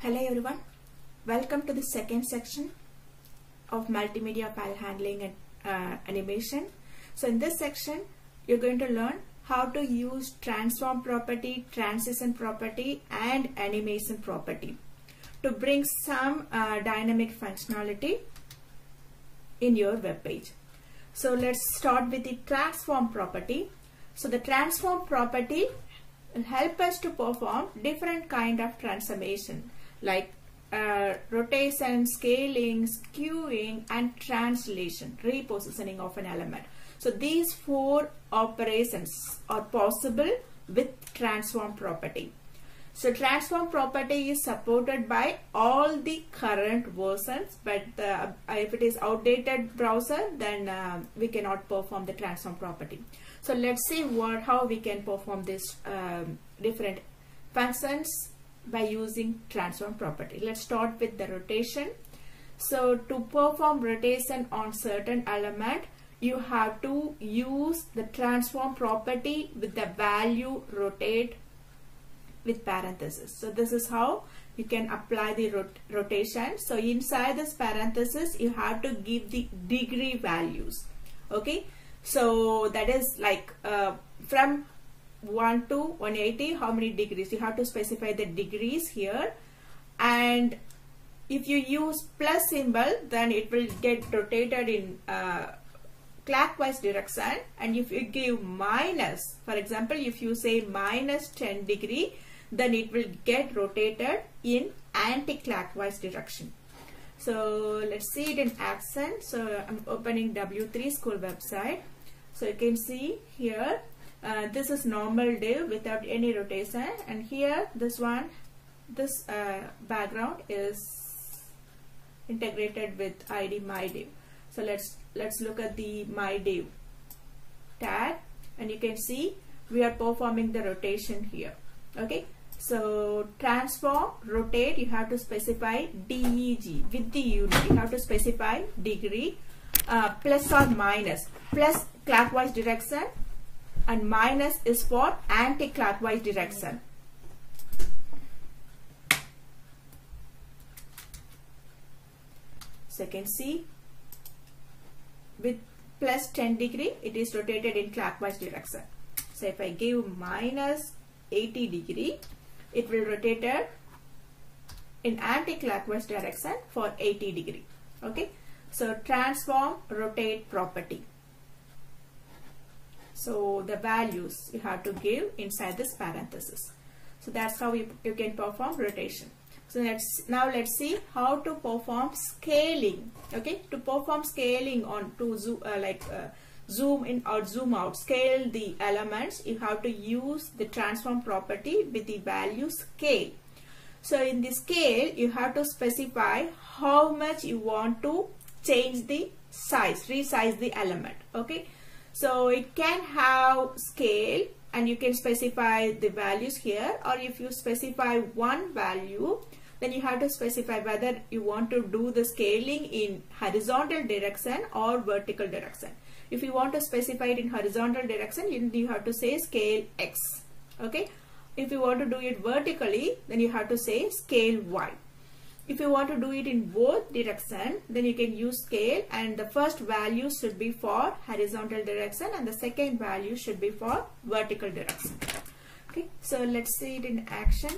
Hello everyone, welcome to the second section of multimedia file handling and animation. So in this section you're going to learn how to use transform property, transition property and animation property to bring some dynamic functionality in your web page. So let's start with the transform property. So the transform property will help us to perform different kind of transformation like rotation, scaling, skewing and translation, repositioning of an element. So these four operations are possible with transform property. So transform property is supported by all the current versions, but if it is outdated browser, then we cannot perform the transform property. So let's see how we can perform this different functions by using transform property. Let's start with the rotation. So to perform rotation on certain element, you have to use the transform property with the value rotate with parenthesis. So this is how you can apply the rotation. So inside this parenthesis you have to give the degree values. Okay, so that is like from 1 to 180, how many degrees you have to specify the degrees here. And if you use plus symbol, then it will get rotated in clockwise direction. And if you give minus, for example, if you say minus 10 degree, then it will get rotated in anti-clockwise direction. So let's see it in action. So I'm opening W3 School website. So you can see here this is normal div without any rotation, and here this background is integrated with ID myDiv. So let's look at the myDiv tag, and you can see we are performing the rotation here. Okay, so transform rotate, you have to specify DEG with the unit. You have to specify degree, plus or minus. Plus clockwise direction and minus is for anti-clockwise direction. So you can see with plus 10 degree it is rotated in clockwise direction. So if I give minus 80 degree, it will rotate it in anti-clockwise direction for 80 degree. Okay, so transform rotate property. So the values you have to give inside this parenthesis. So that's how you can perform rotation. So now let's see how to perform scaling. Okay, to perform scaling on to zoom in or zoom out, scale the elements, you have to use the transform property with the value scale. So in the scale you have to specify how much you want to change the size, resize the element. Okay, so it can have scale and you can specify the values here, or if you specify one value, then you have to specify whether you want to do the scaling in horizontal direction or vertical direction. If you want to specify it in horizontal direction, you have to say scale X. Okay, if you want to do it vertically, then you have to say scale Y. If you want to do it in both direction, then you can use scale, and the first value should be for horizontal direction and the second value should be for vertical direction. Okay, so let's see it in action.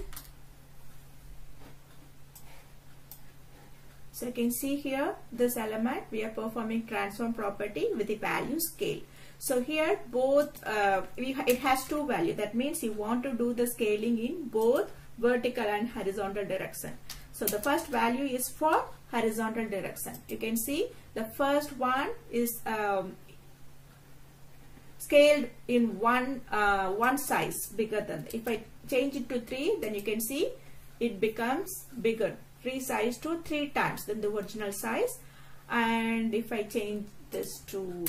So you can see here this element we are performing transform property with the value scale. So here both it has two values. That means you want to do the scaling in both vertical and horizontal direction. So the first value is for horizontal direction. You can see the first one is scaled in one size bigger than. If I change it to 3, then you can see it becomes bigger, resized to 3 times than the original size. And if I change this to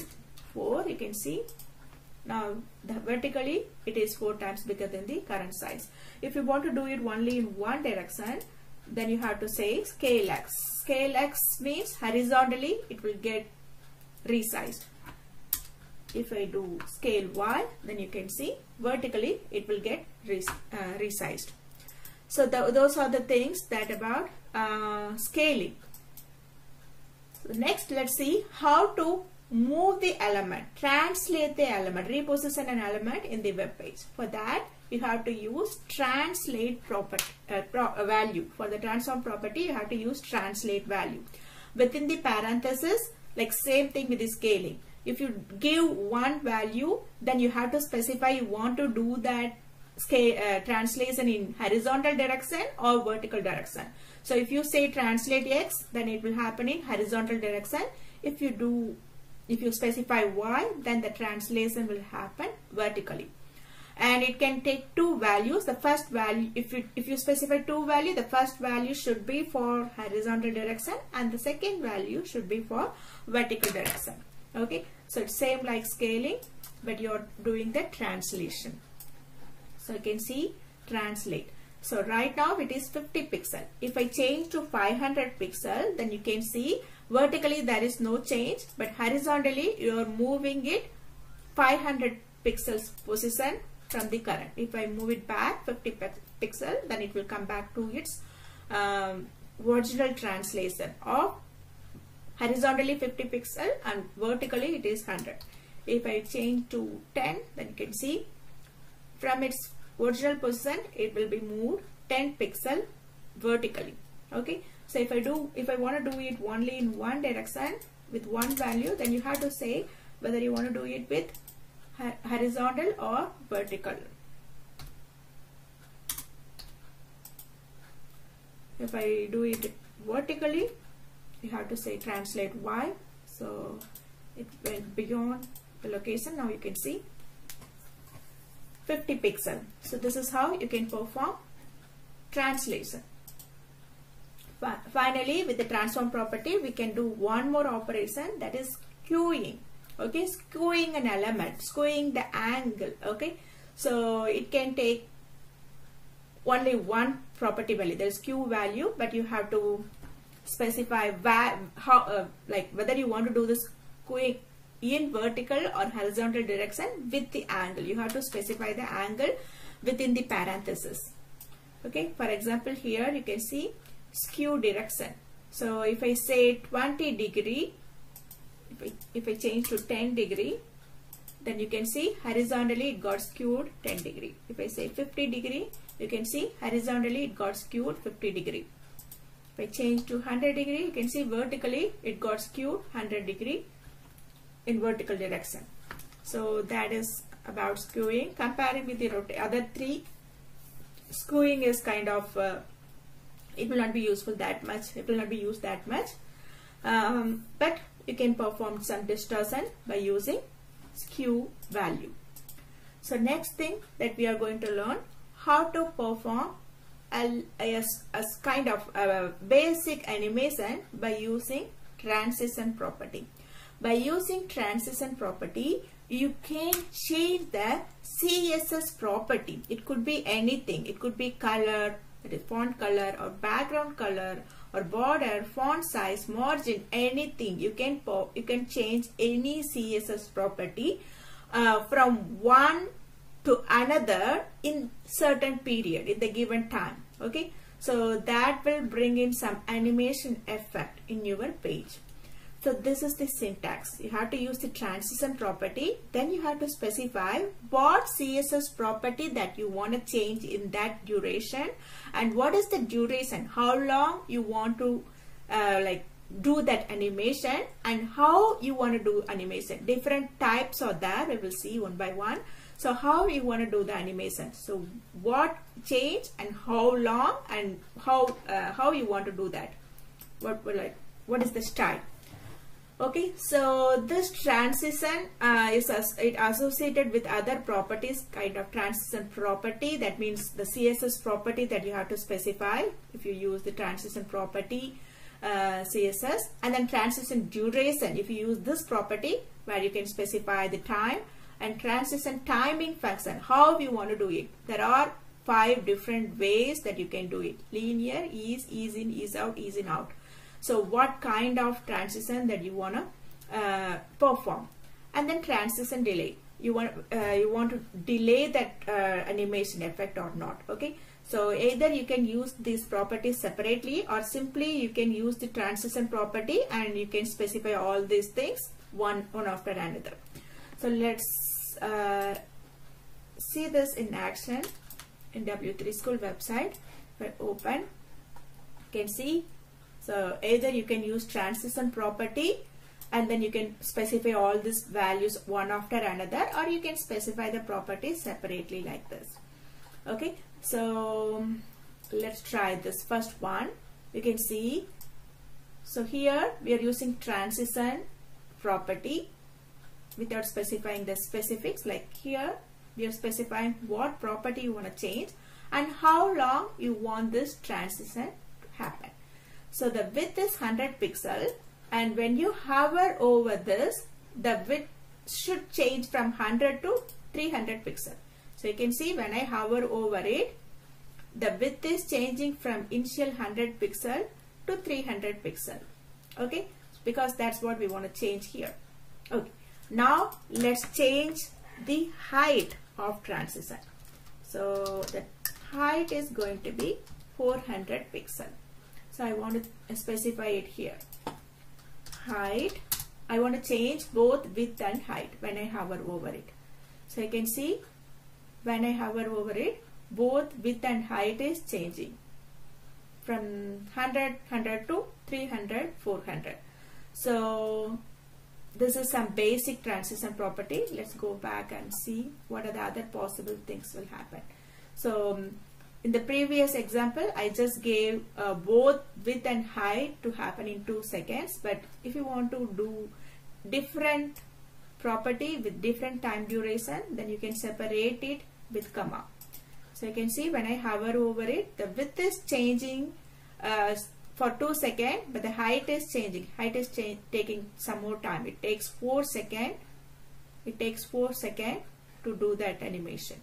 4, you can see now vertically it is 4 times bigger than the current size. If you want to do it only in one direction, then you have to say scale X. Scale X means horizontally it will get resized. If I do scale Y, then you can see vertically it will get resized. So those are the things that about scaling. So next, let's see how to move the element, translate the element, reposition an element in the web page. For that, you have to use translate property value. For the transform property, you have to use translate value. Within the parenthesis, like same thing with the scaling. If you give one value, then you have to specify you want to do that scale translation in horizontal direction or vertical direction. So if you say translate X, then it will happen in horizontal direction. If you specify Y, then the translation will happen vertically. And it can take two values. The first value, if you specify two values, the first value should be for horizontal direction and the second value should be for vertical direction. Okay, so it's same like scaling, but you're doing the translation. So you can see translate. So right now it is 50 pixel. If I change to 500 pixel, then you can see vertically there is no change, but horizontally you are moving it 500 pixels position from the current. If I move it back 50 pixel, then it will come back to its original translation of horizontally 50 pixel and vertically it is 100. If I change to 10, then you can see from its original position it will be moved 10 pixel vertically. Okay, so if I want to do it only in one direction with one value, then you have to say whether you want to do it with horizontal or vertical. If I do it vertically, you have to say translate Y. So it went beyond the location. Now you can see 50 pixel. So this is how you can perform translation. Finally, with the transform property, we can do one more operation, that is skewing. Okay, skewing an element, skewing the angle. Okay, so it can take only one property value, the skew value, but you have to specify like whether you want to do this skewing in vertical or horizontal direction with the angle. You have to specify the angle within the parenthesis. Okay, for example, here you can see skew direction. So if I say 20 degree, if I change to 10 degree, then you can see horizontally it got skewed 10 degree. If I say 50 degree, you can see horizontally it got skewed 50 degree. If I change to 100 degree, you can see vertically it got skewed 100 degree in vertical direction. So that is about skewing. Comparing with the other three, skewing is kind of it will not be useful that much. It will not be used that much, but you can perform some distortion by using skew value. So next thing that we are going to learn, how to perform a kind of basic animation by using transition property. By using transition property, you can change the CSS property. It could be anything. It could be color, that is font color or background color or border, font size, margin, anything. You can change any CSS property from one to another in certain period in the given time. Okay, so that will bring in some animation effect in your page. So this is the syntax. You have to use the transition property. Then you have to specify what CSS property that you want to change in that duration, and what is the duration, how long you want to like do that animation, and how you want to do animation. Different types are there. We will see one by one. So how you want to do the animation. So what change and how long and how you want to do that. What is the style? Okay, so this transition is associated with other properties, kind of transition property. That means the CSS property that you have to specify if you use the transition property CSS, and then transition duration if you use this property where you can specify the time, and transition timing function, how you want to do it. There are 5 different ways that you can do it: linear, ease in, ease out, ease in, out. So what kind of transition that you want to perform. And then transition delay. you want to delay that animation effect or not. Okay, so either you can use these properties separately, or simply you can use the transition property and you can specify all these things one after another. So let's see this in action in W3 School website. If I open, you can see. So either you can use transition property and then you can specify all these values one after another, or you can specify the properties separately like this. Okay, so let's try this first one. You can see, so here we are using transition property without specifying the specifics. Like here we are specifying what property you want to change and how long you want this transition to happen. So the width is 100 pixel, and when you hover over this, the width should change from 100 to 300 pixel. So you can see when I hover over it, the width is changing from initial 100 pixel to 300 pixel. Okay, because that's what we want to change here. Okay, now let's change the height of transition. So the height is going to be 400 pixel. So I want to specify it here. Height, I want to change both width and height when I hover over it. So you can see when I hover over it, both width and height is changing from 100 to 300, 400. So this is some basic transition property. Let's go back and see what are the other possible things will happen. So in the previous example, I just gave both width and height to happen in 2 seconds. But if you want to do different property with different time duration, then you can separate it with comma. So you can see when I hover over it, the width is changing for 2 seconds, but the height is changing. Height is taking some more time. It takes 4 seconds. It takes 4 seconds to do that animation.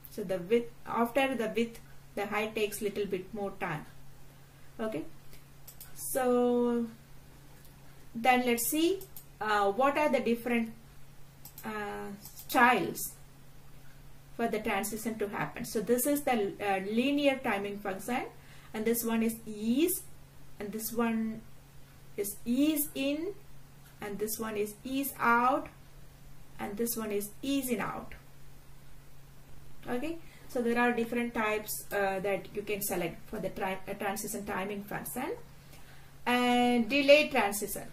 So the width, after the width, the height takes little bit more time. Okay, so then let's see what are the different styles for the transition to happen. So this is the linear timing function, and this one is ease, and this one is ease in, and this one is ease out, and this one is ease in out. Okay, so there are different types that you can select for the transition timing function. And delay transition.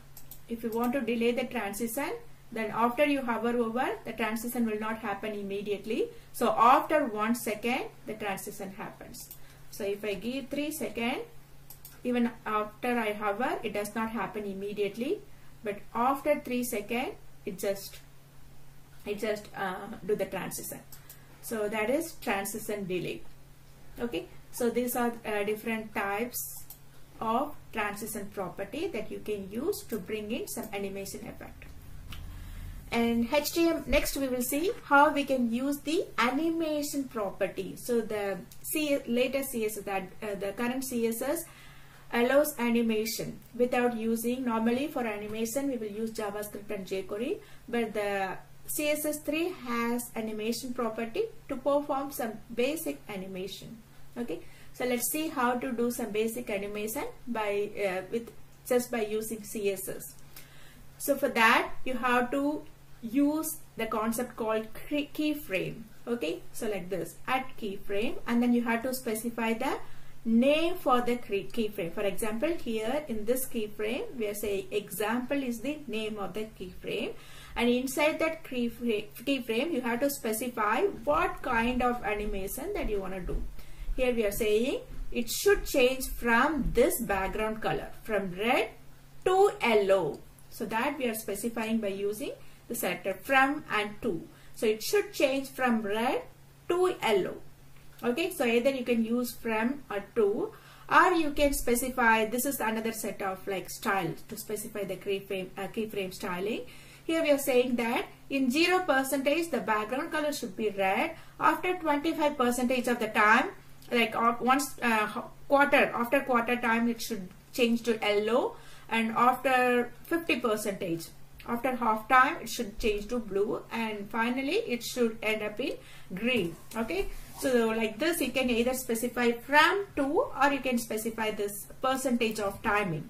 If you want to delay the transition, then after you hover over, the transition will not happen immediately. So after 1 second, the transition happens. So if I give 3 seconds, even after I hover, it does not happen immediately. But after 3 seconds, it just do the transition. So that is transition delay. Okay, so these are different types of transition property that you can use to bring in some animation effect. And HTML, next we will see how we can use the animation property. So the latest CSS, the current CSS allows animation without using, normally for animation we will use JavaScript and jQuery, but the CSS3 has animation property to perform some basic animation. Okay, so let's see how to do some basic animation by just by using CSS. So for that you have to use the concept called keyframe. Okay, so like this, add keyframe, and then you have to specify the name for the keyframe. For example, here in this keyframe we are saying example is the name of the keyframe, and inside that keyframe you have to specify what kind of animation that you want to do. Here we are saying it should change from this background color from red to yellow. So that we are specifying by using the selector from and to. So it should change from red to yellow. Okay, so either you can use from or to, or you can specify, this is another set of like styles to specify the keyframe styling. Here we are saying that in 0% the background color should be red. After 25% of the time, like once after quarter time, it should change to yellow, and after 50% After half time, it should change to blue, and finally it should end up in green. Okay, so like this, you can either specify from to, or you can specify this percentage of timing.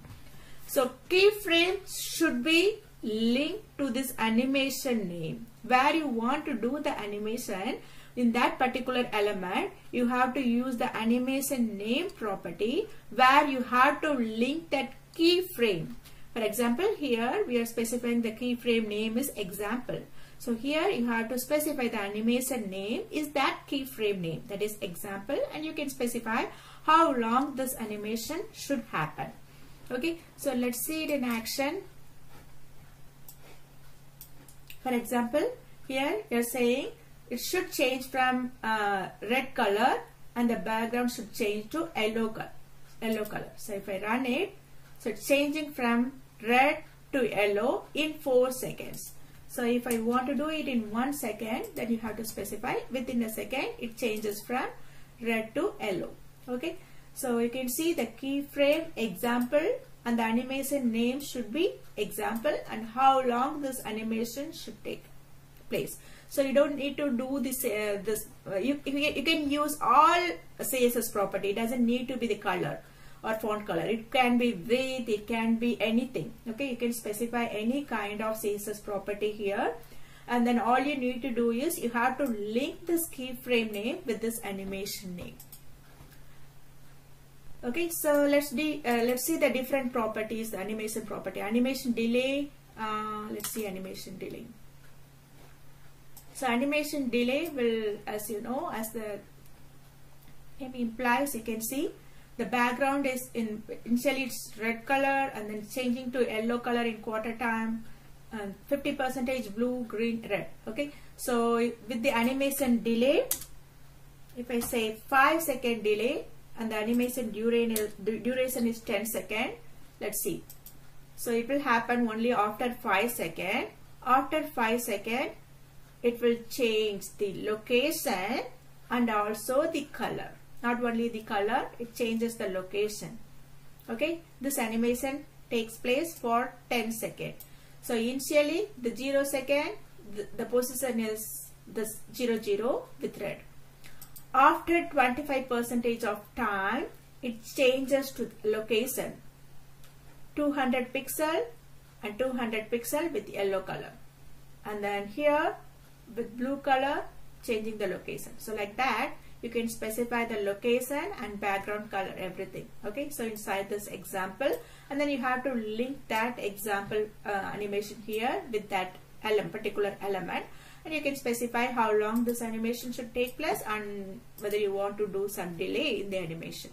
So keyframes should be linked to this animation name. Where you want to do the animation in that particular element, you have to use the animation name property, where you have to link that keyframe. For example, here we are specifying the keyframe name is example. So here you have to specify the animation name is that keyframe name, that is example, and you can specify how long this animation should happen. Okay, so let's see it in action. For example, here you are saying it should change from red color and the background should change to yellow color. So if I run it, so it's changing from red to yellow in 4 seconds. So if I want to do it in 1 second, then you have to specify within a second it changes from red to yellow. Okay, so you can see the keyframe example and the animation name should be example and how long this animation should take place. So you don't need to do this. You can use all CSS property. It doesn't need to be the color or font color. It can be width, it can be anything. Okay, you can specify any kind of CSS property here, and then all you need to do is you have to link this keyframe name with this animation name. Okay, so let's see the different properties. The animation property, animation delay. Let's see animation delay. So animation delay will, as you know, as the name implies, you can see the background is initially it's red color and then changing to yellow color in quarter time, and 50% blue, green, red. Okay, so with the animation delay, if I say 5 second delay and the animation duration is 10 seconds, let's see. So it will happen only after 5 seconds. After 5 seconds, it will change the location and also the color. Not only the color, it changes the location. Okay, this animation takes place for 10 seconds. So initially the 0 second, the position is this 00 with red. After 25% of time, it changes to location 200 pixel and 200 pixel with yellow color, and then here with blue color changing the location. So like that you can specify the location and background color, everything. Okay, so inside this example, and then you have to link that example animation here with that particular element, and you can specify how long this animation should take place and whether you want to do some delay in the animation.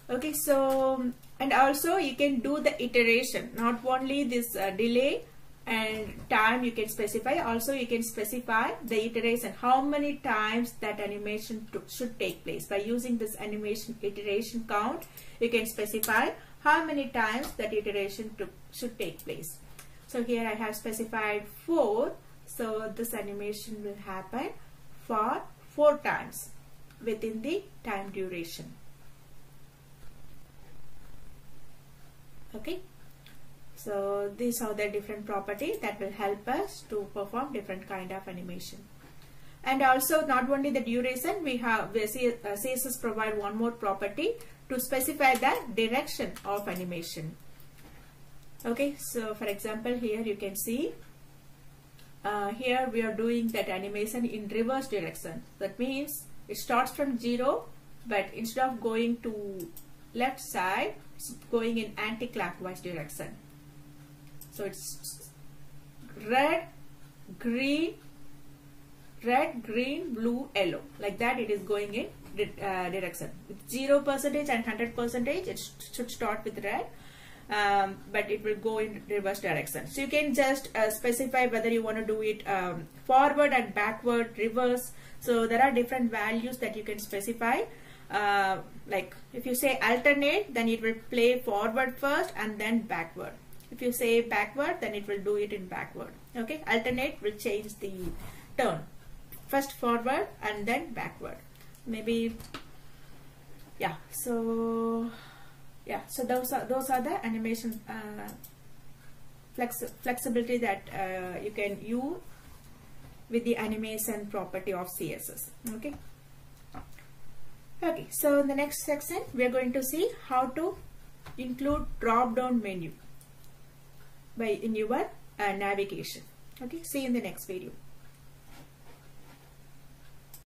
Okay, so and also you can do the iteration, not only this delay and time you can specify, also you can specify the iteration, how many times that animation should take place. By using this animation iteration count, you can specify how many times that iteration should take place. So here I have specified 4, so this animation will happen for 4 times within the time duration. Okay, so these are the different properties that will help us to perform different kind of animation. And also not only the duration, we have CSS provide one more property to specify the direction of animation. Okay, so for example here you can see here we are doing that animation in reverse direction. That means it starts from 0, but instead of going to left side, it's going in anti-clockwise direction. So it's red, green, blue, yellow. Like that it is going in direction. With 0% and 100%, it should start with red, but it will go in reverse direction. So you can just specify whether you want to do it forward and backward, reverse. So there are different values that you can specify. Like if you say alternate, then it will play forward first and then backward. If you say backward, then it will do it in backward. Okay, alternate will change the turn, first forward and then backward. Maybe, yeah. So yeah, so those are the animation flexibility that you can use with the animation property of CSS. Okay, so in the next section we are going to see how to include drop down menu in your navigation. Okay, see you in the next video.